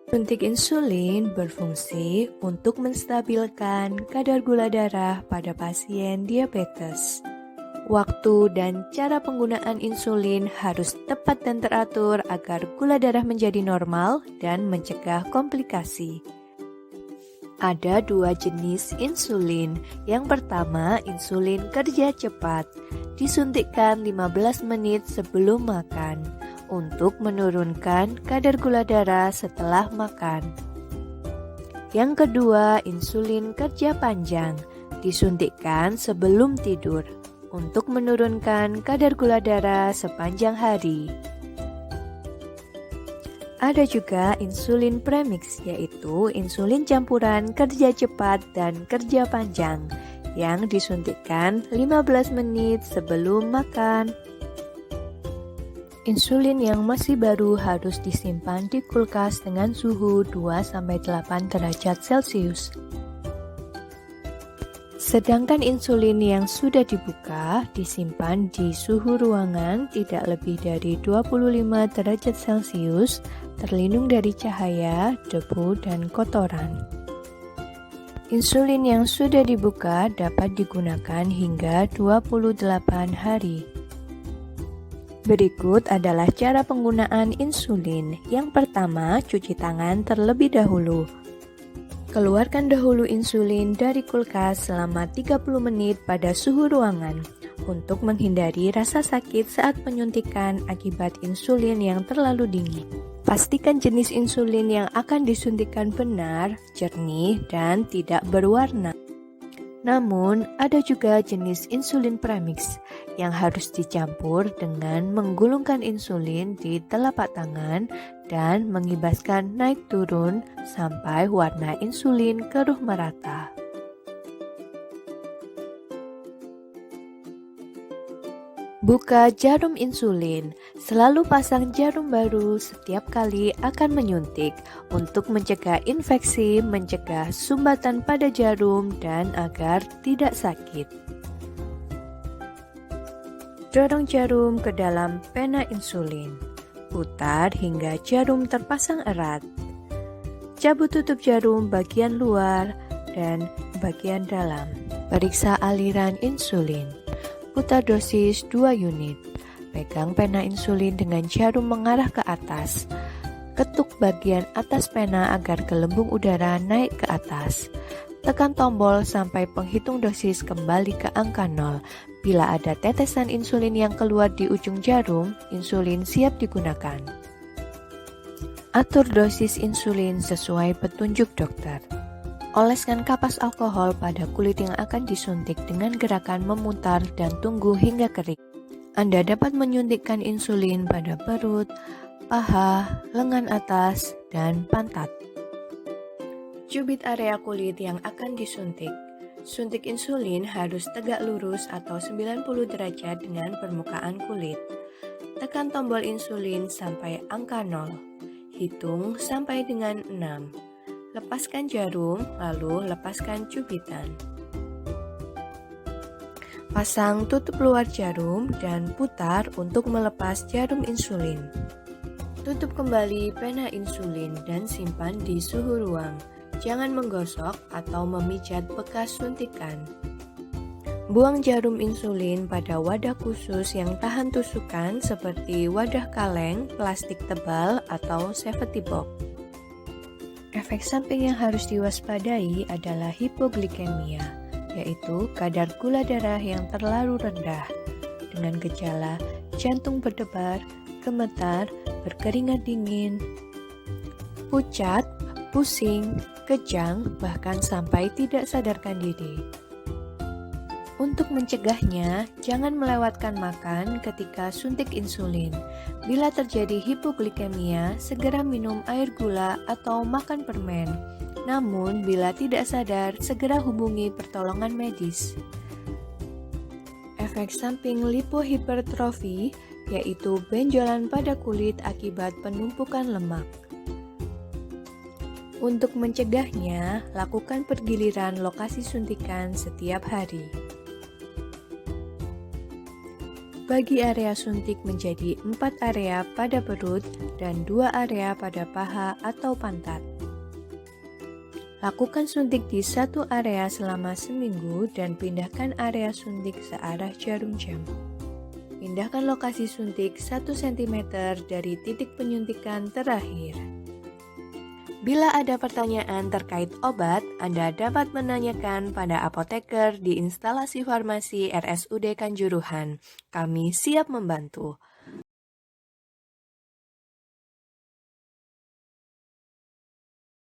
Suntik insulin berfungsi untuk menstabilkan kadar gula darah pada pasien diabetes. Waktu dan cara penggunaan insulin harus tepat dan teratur agar gula darah menjadi normal dan mencegah komplikasi. Ada dua jenis insulin. Yang pertama, insulin kerja cepat. Disuntikkan 15 menit sebelum makan untuk menurunkan kadar gula darah setelah makan. Yang kedua, insulin kerja panjang. Disuntikkan sebelum tidur untuk menurunkan kadar gula darah sepanjang hari. Ada juga insulin premix, yaitu insulin campuran kerja cepat dan kerja panjang yang disuntikkan 15 menit sebelum makan. Insulin yang masih baru harus disimpan di kulkas dengan suhu 2-8 derajat Celcius. Sedangkan insulin yang sudah dibuka disimpan di suhu ruangan tidak lebih dari 25 derajat Celcius, terlindung dari cahaya, debu, dan kotoran. Insulin yang sudah dibuka dapat digunakan hingga 28 hari. Berikut adalah cara penggunaan insulin. Yang pertama, cuci tangan terlebih dahulu. Keluarkan dahulu insulin dari kulkas selama 30 menit pada suhu ruangan untuk menghindari rasa sakit saat penyuntikan akibat insulin yang terlalu dingin. Pastikan jenis insulin yang akan disuntikan benar, jernih, dan tidak berwarna. Namun, ada juga jenis insulin premix yang harus dicampur dengan menggulungkan insulin di telapak tangan dan mengibaskan naik turun sampai warna insulin keruh merata. Buka jarum insulin. Selalu pasang jarum baru setiap kali akan menyuntik untuk mencegah infeksi, mencegah sumbatan pada jarum, dan agar tidak sakit. Dorong jarum ke dalam pena insulin. Putar hingga jarum terpasang erat. Cabut tutup jarum bagian luar dan bagian dalam. Periksa aliran insulin. Putar dosis 2 unit. Pegang pena insulin dengan jarum mengarah ke atas. Ketuk bagian atas pena agar gelembung udara naik ke atas. Tekan tombol sampai penghitung dosis kembali ke angka 0. Bila ada tetesan insulin yang keluar di ujung jarum, insulin siap digunakan. Atur dosis insulin sesuai petunjuk dokter. Oleskan kapas alkohol pada kulit yang akan disuntik dengan gerakan memutar dan tunggu hingga kering. Anda dapat menyuntikkan insulin pada perut, paha, lengan atas, dan pantat. Cubit area kulit yang akan disuntik. Suntik insulin harus tegak lurus atau 90 derajat dengan permukaan kulit. Tekan tombol insulin sampai angka 0. Hitung sampai dengan 6. Lepaskan jarum, lalu lepaskan cubitan. Pasang tutup luar jarum dan putar untuk melepas jarum insulin. Tutup kembali pena insulin dan simpan di suhu ruang. Jangan menggosok atau memijat bekas suntikan. Buang jarum insulin pada wadah khusus yang tahan tusukan seperti wadah kaleng, plastik tebal, atau safety box. Efek samping yang harus diwaspadai adalah hipoglikemia, yaitu kadar gula darah yang terlalu rendah, dengan gejala jantung berdebar, gemetar, berkeringat dingin, pucat, pusing, kejang, bahkan sampai tidak sadarkan diri. Untuk mencegahnya, jangan melewatkan makan ketika suntik insulin. Bila terjadi hipoglikemia, segera minum air gula atau makan permen. Namun, bila tidak sadar, segera hubungi pertolongan medis. Efek samping lipohipertrofi, yaitu benjolan pada kulit akibat penumpukan lemak. Untuk mencegahnya, lakukan pergiliran lokasi suntikan setiap hari. Bagi area suntik menjadi 4 area pada perut dan 2 area pada paha atau pantat. Lakukan suntik di satu area selama seminggu dan pindahkan area suntik searah jarum jam. Pindahkan lokasi suntik 1 cm dari titik penyuntikan terakhir. Bila ada pertanyaan terkait obat, Anda dapat menanyakan pada apoteker di instalasi farmasi RSUD Kanjuruhan. Kami siap membantu.